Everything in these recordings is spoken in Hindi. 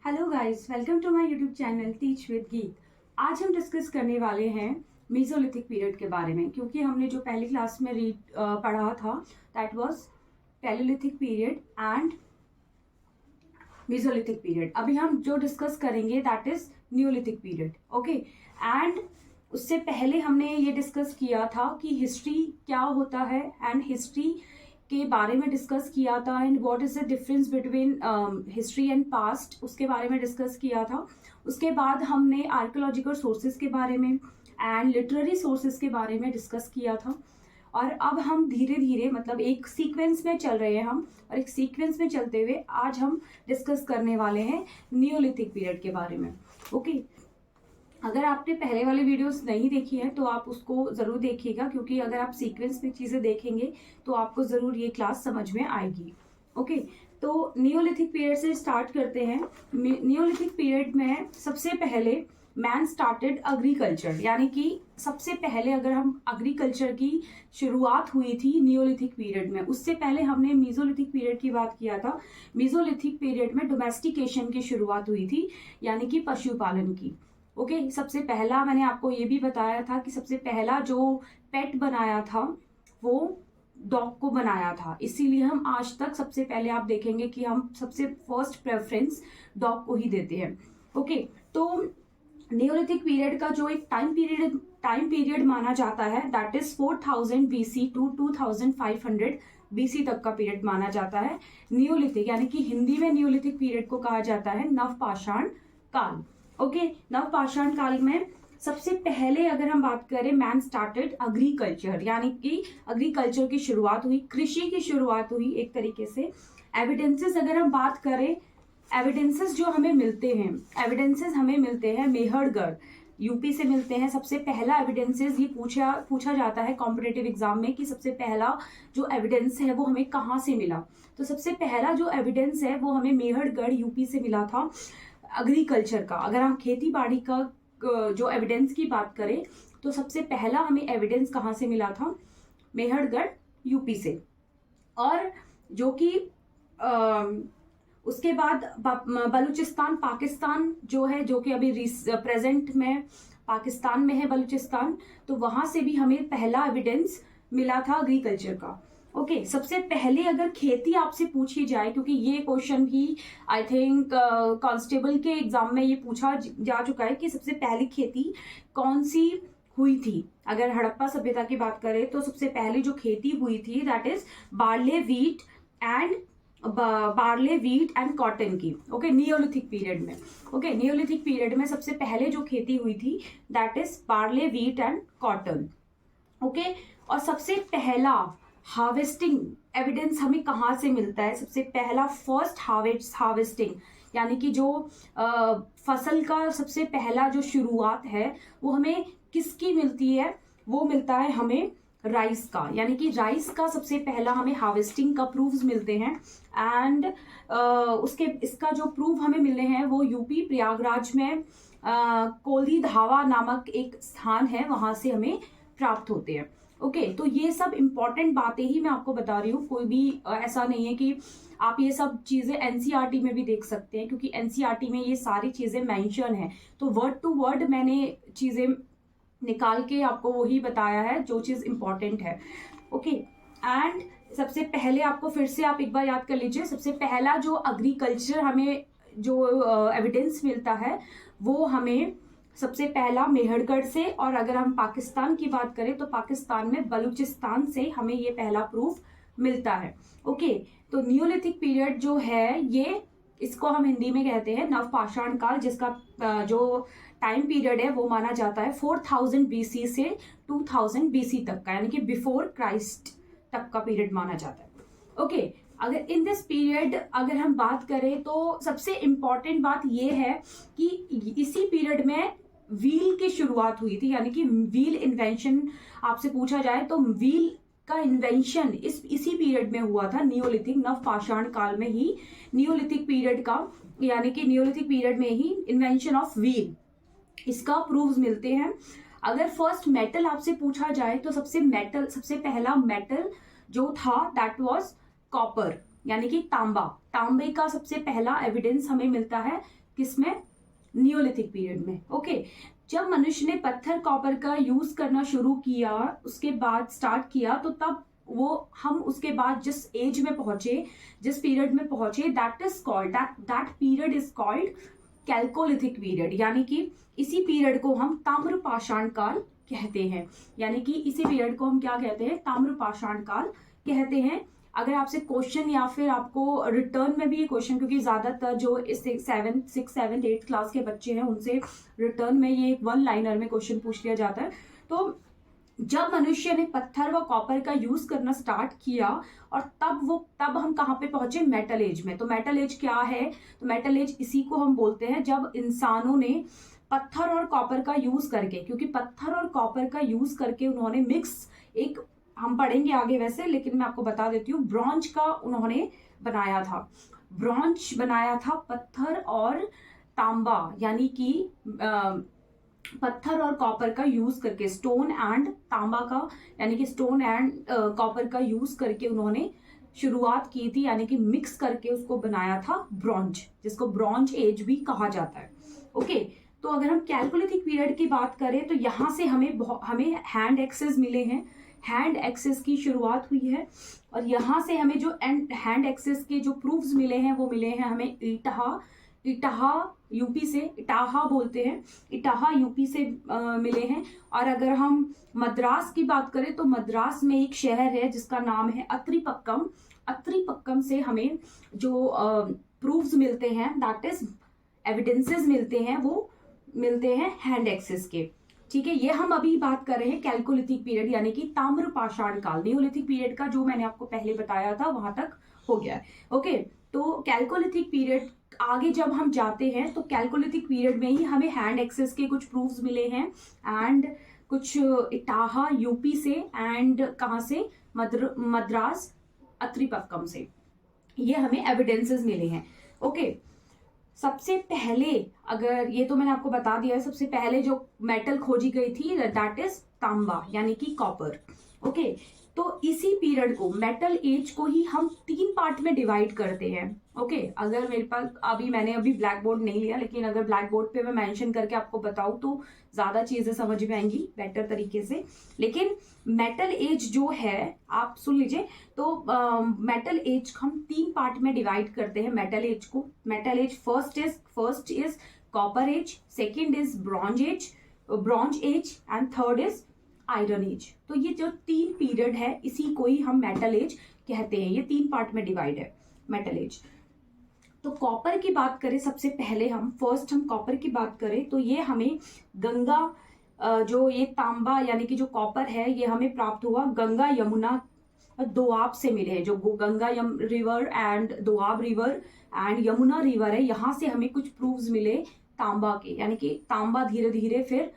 Hello guys, welcome to my YouTube channel teach with Geet. आज हम डिस्कस करने वाले हैं मीजोलिथिक पीरियड के बारे में, क्योंकि हमने जो पहली क्लास में पढ़ा था that was Palaeolithic period and mesolithic period. अभी हम जो डिस्कस करेंगे that is Neolithic period. Okay, and उससे पहले हमने ये डिस्कस किया था कि हिस्ट्री क्या होता है एंड हिस्ट्री के बारे में डिस्कस किया था and what is the difference between history and past, उसके बारे में डिस्कस किया था। उसके बाद हमने आर्कियोलॉजिकल सोर्सेज के बारे में एंड लिटरेरी सोर्सेज के बारे में डिस्कस किया था। और अब हम धीरे धीरे मतलब एक सीक्वेंस में चल रहे हैं हम, और एक सीक्वेंस में चलते हुए आज हम डिस्कस करने वाले हैं नियोलिथिक पीरियड के बारे में। ओके, अगर आपने पहले वाले वीडियोस नहीं देखी है तो आप उसको जरूर देखिएगा, क्योंकि अगर आप सीक्वेंस में चीजें देखेंगे तो आपको जरूर ये क्लास समझ में आएगी। ओके, तो नियोलिथिक पीरियड से स्टार्ट करते हैं। नियोलिथिक पीरियड में सबसे पहले मैन स्टार्टेड एग्रीकल्चर, यानी कि सबसे पहले अगर हम एग्रीकल्चर की शुरुआत हुई थी नियोलिथिक पीरियड में। उससे पहले हमने मीजोलिथिक पीरियड की बात किया था। मीजोलिथिक पीरियड में डोमेस्टिकेशन की शुरुआत हुई थी, यानी कि पशुपालन की। ओके, सबसे पहला मैंने आपको ये भी बताया था कि सबसे पहला जो पेट बनाया था वो डॉग को बनाया था, इसीलिए हम आज तक सबसे पहले आप देखेंगे कि हम सबसे फर्स्ट प्रेफरेंस डॉग को ही देते हैं। ओके, तो नियोलिथिक पीरियड का जो एक टाइम पीरियड माना जाता है that is 4000 BC to 2500 BC तक का पीरियड माना जाता है नियोलिथिक, यानी कि हिंदी में नियोलिथिक पीरियड को कहा जाता है नवपाषाण काल। ओके, नवपाषाण काल में सबसे पहले अगर हम बात करें मैन स्टार्टेड एग्रीकल्चर, यानी कि एग्रीकल्चर की शुरुआत हुई, कृषि की शुरुआत हुई एक तरीके से। एविडेंसेस अगर हम बात करें, एविडेंसेस जो हमें मिलते हैं, एविडेंसेस हमें मिलते हैं मेहरगढ़ यूपी से मिलते हैं। सबसे पहला एविडेंसेस ये पूछा जाता है कॉम्पिटेटिव एग्जाम में कि सबसे पहला जो एविडेंस है वो हमें कहाँ से मिला। तो सबसे पहला जो एविडेंस है वो हमें मेहरगढ़ यूपी से मिला था एग्रीकल्चर का। अगर हम खेती बाड़ी का जो एविडेंस की बात करें तो सबसे पहला हमें एविडेंस कहाँ से मिला था, मेहरगढ़ यूपी से। और जो कि उसके बाद बलूचिस्तान पाकिस्तान जो है, जो कि अभी प्रेजेंट में पाकिस्तान में है बलूचिस्तान, तो वहां से भी हमें पहला एविडेंस मिला था एग्रीकल्चर का। ओके, सबसे पहले अगर खेती आपसे पूछी जाए, क्योंकि ये क्वेश्चन भी आई थिंक कांस्टेबल के एग्जाम में ये पूछा जा चुका है कि सबसे पहली खेती कौन सी हुई थी। अगर हड़प्पा सभ्यता की बात करें तो सबसे पहली जो खेती हुई थी that is barley wheat and cotton की। ओके, नियोलिथिक पीरियड में। ओके, नियोलिथिक पीरियड में सबसे पहले जो खेती हुई थी that is barley wheat and cotton. Okay, और सबसे पहला हार्वेस्टिंग एविडेंस हमें कहाँ से मिलता है, सबसे पहला फर्स्ट हार्वेस्टिंग, यानी कि जो फसल का सबसे पहला जो शुरुआत है वो हमें किसकी मिलती है, वो मिलता है हमें राइस का, यानी कि राइस का सबसे पहला हमें हार्वेस्टिंग का प्रूफ्स मिलते हैं। एंड इसका जो प्रूफ हमें मिले हैं वो यूपी प्रयागराज में कोली धावा नामक एक स्थान है, वहां से हमें प्राप्त होते हैं। ओके, तो ये सब इंपॉर्टेंट बातें ही मैं आपको बता रही हूँ, कोई भी ऐसा नहीं है कि आप ये सब चीजें एनसीईआरटी में भी देख सकते हैं, क्योंकि एनसीईआरटी में ये सारी चीजें मेंशन है। तो वर्ड टू वर्ड मैंने चीजें निकाल के आपको वही बताया है जो चीज इंपॉर्टेंट है। ओके, एंड सबसे पहले आपको फिर से आप एक बार याद कर लीजिए, सबसे पहला जो एग्रीकल्चर हमें जो एविडेंस मिलता है वो हमें सबसे पहला मेहरगढ़ से, और अगर हम पाकिस्तान की बात करें तो पाकिस्तान में बलूचिस्तान से हमें ये पहला प्रूफ मिलता है। ओके, तो नियोलिथिक पीरियड जो है ये, इसको हम हिंदी में कहते हैं नवपाषाण काल, जिसका जो टाइम पीरियड है वो माना जाता है 4000 BC से 2000 BC तक का, यानी कि बिफोर क्राइस्ट तक का पीरियड माना जाता है। ओके, अगर इन दिस पीरियड अगर हम बात करें तो सबसे इंपॉर्टेंट बात ये है कि इसी पीरियड में व्हील की शुरुआत हुई थी, यानी कि व्हील इन्वेंशन आपसे पूछा जाए तो व्हील का इन्वेंशन इसी पीरियड में हुआ था, नियोलिथिक नवपाषाण काल में ही नियोलिथिक पीरियड का, यानी कि नियोलिथिक पीरियड में ही इन्वेंशन ऑफ व्हील, इसका प्रूफ्स मिलते हैं। अगर फर्स्ट मेटल आपसे पूछा जाए तो सबसे पहला मेटल जो था दैट वाज कॉपर, यानी कि तांबा। तांबे का सबसे पहला एविडेंस हमें मिलता है किसमें, नियोलिथिक पीरियड में। ओके, जब मनुष्य ने पत्थर कॉपर का यूज करना शुरू किया, उसके बाद स्टार्ट किया, तो तब वो हम उसके बाद जिस एज में पहुंचे, जिस पीरियड में पहुंचे, that is called, that period is called chalcolithic period. यानी कि इसी पीरियड को हम ताम्र पाषाण काल कहते हैं। यानी कि इसी पीरियड को हम क्या कहते हैं, ताम्र पाषाण काल कहते हैं। अगर आपसे क्वेश्चन या फिर आपको रिटर्न में भी ये क्वेश्चन, क्योंकि ज्यादातर जो सिक्स सेवन एट क्लास के बच्चे हैं उनसे रिटर्न में ये वन लाइनर में क्वेश्चन पूछ लिया जाता है। तो जब मनुष्य ने पत्थर व कॉपर का यूज करना स्टार्ट किया, और तब हम कहाँ पे पहुंचे, मेटल एज में। तो मेटल एज क्या है, तो मेटल एज इसी को हम बोलते हैं जब इंसानों ने पत्थर और कॉपर का यूज करके, क्योंकि पत्थर और कॉपर का यूज करके उन्होंने मिक्स, एक हम पढ़ेंगे आगे वैसे, लेकिन मैं आपको बता देती हूँ, ब्रॉन्ज का उन्होंने बनाया था। ब्रॉन्ज बनाया था पत्थर और तांबा, यानी कि पत्थर और कॉपर का यूज करके, स्टोन एंड तांबा का, यानी कि स्टोन एंड कॉपर का यूज करके उन्होंने शुरुआत की थी, यानी कि मिक्स करके उसको बनाया था ब्रॉन्ज, जिसको ब्रॉन्ज एज भी कहा जाता है। ओके, तो अगर हम कैल्कोलिथिक पीरियड की बात करें, तो यहाँ से हमें हैंड एक्सेस मिले हैं, हैंड एक्सेस की शुरुआत हुई है। और यहाँ से हमें जो हैंड एक्सेस के जो प्रूफ्स मिले हैं वो मिले हैं हमें इटाहा यूपी से, इटाहा बोलते हैं, इटाहा यूपी से मिले हैं। और अगर हम मद्रास की बात करें, तो मद्रास में एक शहर है जिसका नाम है अत्रिपक्कम। अत्रिपक्कम से हमें जो प्रूफ्स मिलते हैं, दैट इज एविडेंसेस मिलते हैं, वो मिलते हैं हैंड एक्सेस के। ठीक है, ये हम अभी बात कर रहे हैं कैल्कोलिथिक पीरियड, यानी कि ताम्र पाषाण काल। नियोलिथिक पीरियड का जो मैंने आपको पहले बताया था वहां तक हो गया है। ओके, तो कैल्कोलिथिक पीरियड आगे जब हम जाते हैं, तो कैल्कोलिथिक पीरियड में ही हमें हैंड एक्सेस के कुछ प्रूफ्स मिले हैं, एंड कुछ इटाहा यूपी से, एंड कहाँ से, मद्रास अत्रिपक्कम से, ये हमें एविडेंसेस मिले हैं। ओके, सबसे पहले, अगर ये तो मैंने आपको बता दिया है, सबसे पहले जो मेटल खोजी गई थी दैट इज तांबा, यानी कि कॉपर। ओके, तो इसी पीरियड को, मेटल एज को ही हम 3 पार्ट में डिवाइड करते हैं। ओके, अगर मेरे पास मैंने अभी ब्लैक बोर्ड नहीं लिया, लेकिन अगर ब्लैक बोर्ड पे मैं मेंशन करके आपको बताऊं तो ज्यादा चीजें समझ में आएंगी बेटर तरीके से। लेकिन मेटल एज जो है, आप सुन लीजिए, तो मेटल एज हम 3 पार्ट में डिवाइड करते हैं मेटल एज को। Metal age first is copper age, second is bronze age and third is iron age. तो ये जो 3 पीरियड है, इसी को ही हम मेटल एज कहते हैं। ये 3 पार्ट में डिवाइड है मेटल एज। तो कॉपर की बात करें, सबसे पहले हम कॉपर की बात करें, तो ये हमें गंगा, जो ये तांबा यानी कि जो कॉपर है, ये हमें प्राप्त हुआ गंगा यमुना दोआब से मिले हैं। जो Ganga river and Doab river and Yamuna river है, यहाँ से हमें कुछ प्रूफ्स मिले तांबा के, यानी कि तांबा धीरे धीरे फिर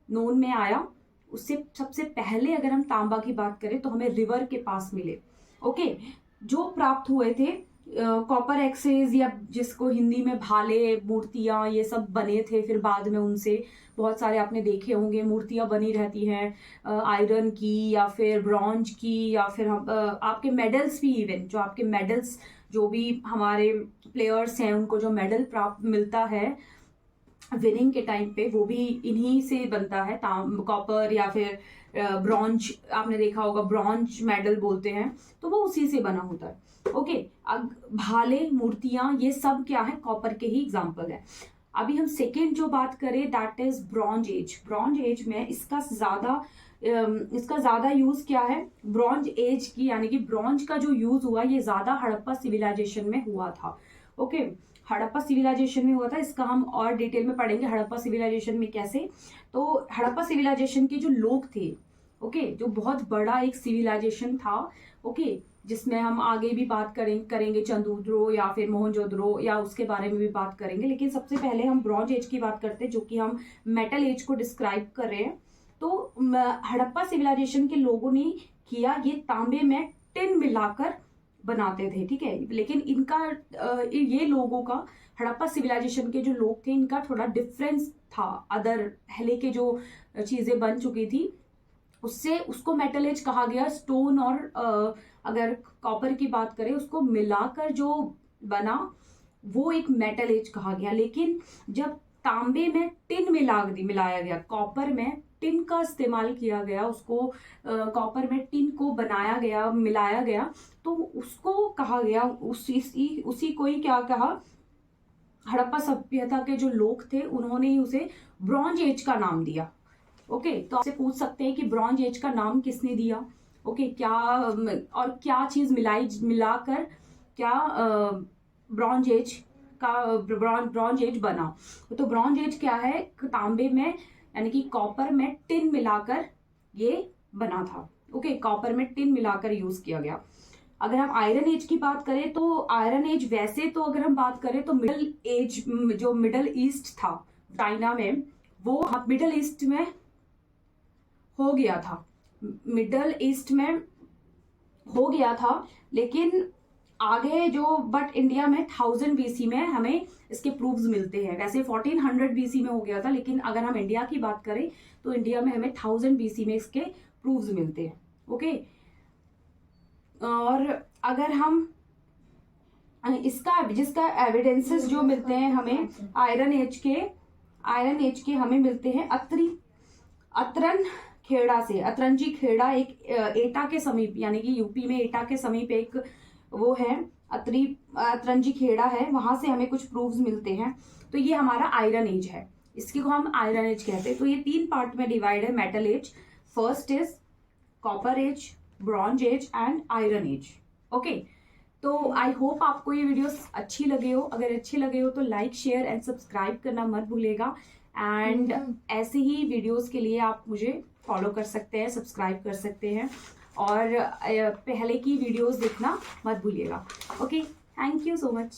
नोन में आया। उससे सबसे पहले अगर हम तांबा की बात करें, तो हमें रिवर के पास मिले। ओके, जो प्राप्त हुए थे कॉपर एक्सेस, या जिसको हिंदी में भाले, मूर्तियां, ये सब बने थे। फिर बाद में उनसे बहुत सारे आपने देखे होंगे मूर्तियां बनी रहती हैं, आयरन की या फिर ब्रॉन्ज की, या फिर आपके मेडल्स भी, इवन जो आपके मेडल्स, जो भी हमारे प्लेयर्स हैं उनको जो मेडल प्राप्त मिलता है विनिंग के टाइम पे, वो भी इन्हीं से बनता है, कॉपर या फिर ब्रॉन्ज। आपने देखा होगा ब्रॉन्ज मेडल बोलते हैं, तो वो उसी से बना होता है। ओके, अब भाले, मूर्तियां, ये सब क्या है, कॉपर के ही एग्जाम्पल है। अभी हम सेकेंड जो बात करें, that is bronze as. Bronze as में इसका ज्यादा यूज क्या है, ब्रॉन्ज एज की, यानी कि ब्रॉन्ज का जो यूज हुआ, ये ज्यादा हड़प्पा सिविलाइजेशन में हुआ था। ओके, हड़प्पा सिविलाइजेशन में हुआ था। इसका हम और डिटेल में पढ़ेंगे, हड़प्पा सिविलाइजेशन में कैसे। तो हड़प्पा सिविलाइजेशन के जो लोग थे, ओके, जो बहुत बड़ा एक सिविलाइजेशन था, ओके, जिसमें हम आगे भी बात करेंगे चंद्रद्रो या फिर मोहनजोदड़ो, या उसके बारे में भी बात करेंगे। लेकिन सबसे पहले हम ब्रॉन्ज एज की बात करते हैं, जो कि हम मेटल एज को डिस्क्राइब कर रहे हैं। तो हड़प्पा सिविलाइजेशन के लोगों ने किया, ये तांबे में टिन मिलाकर बनाते थे, ठीक है। लेकिन इनका ये लोगों का, हड़प्पा सिविलाइजेशन के जो लोग थे, इनका थोड़ा डिफरेंस था अदर पहले के जो चीजें बन चुकी थी उससे। उसको मेटल एज कहा गया। स्टोन और अगर कॉपर की बात करें, उसको मिलाकर जो बना वो एक मेटल एज कहा गया। लेकिन जब तांबे में टिन मिलाया गया, कॉपर में टिन का इस्तेमाल किया गया, उसको कॉपर में टिन को बनाया गया, मिलाया गया, तो उसको कहा गया, उसी को ही क्या कहा, हड़प्पा सभ्यता के जो लोग थे उन्होंने ही उसे ब्रॉन्ज एज का नाम दिया। ओके, तो आपसे पूछ सकते हैं कि ब्रॉन्ज एज का नाम किसने दिया। ओके, क्या और क्या चीज मिलाकर क्या ब्रॉन्ज एज बना। तो ब्रॉन्ज एज क्या है, तांबे में यानी कि कॉपर में टिन मिलाकर ये बना था। ओके, कॉपर में टिन मिलाकर यूज किया गया। अगर हम आयरन एज की बात करें तो आयरन एज वैसे तो अगर हम बात करें तो मिडल एज, जो मिडल ईस्ट था चाइना में, वो मिडल ईस्ट में हो गया था, मिडल ईस्ट में हो गया था। लेकिन आगे जो बट इंडिया में 1000 BC में हमें इसके प्रूफ्स मिलते हैं। वैसे 1400 BC में हो गया था, लेकिन अगर हम इंडिया की बात करें तो इंडिया में हमें 1000 BC में इसके प्रूफ्स मिलते हैं। ओके, और अगर हम जिसका एविडेंसेस जो मिलते हैं हमें आयरन एज के हमें मिलते हैं अतरन खेड़ा से। अतरंजी खेड़ा एक एटा के समीप, यानी कि यूपी में एटा के समीप एक वो है, अतरंजी खेड़ा है, वहां से हमें कुछ प्रूफ्स मिलते हैं। तो ये हमारा आयरन एज है, इसकी को हम आयरन एज कहते हैं। तो ये 3 पार्ट में डिवाइड है metal age. First is copper age, bronze age and iron age. Okay, तो आई होप आपको ये वीडियोस अच्छी लगे हो। अगर अच्छी लगे हो तो लाइक, शेयर एंड सब्सक्राइब करना मत भूलिएगा। एंड ऐसे ही वीडियोस के लिए आप मुझे फॉलो कर सकते हैं, सब्सक्राइब कर सकते हैं, और पहले की वीडियोस देखना मत भूलिएगा। Okay, thank you so much.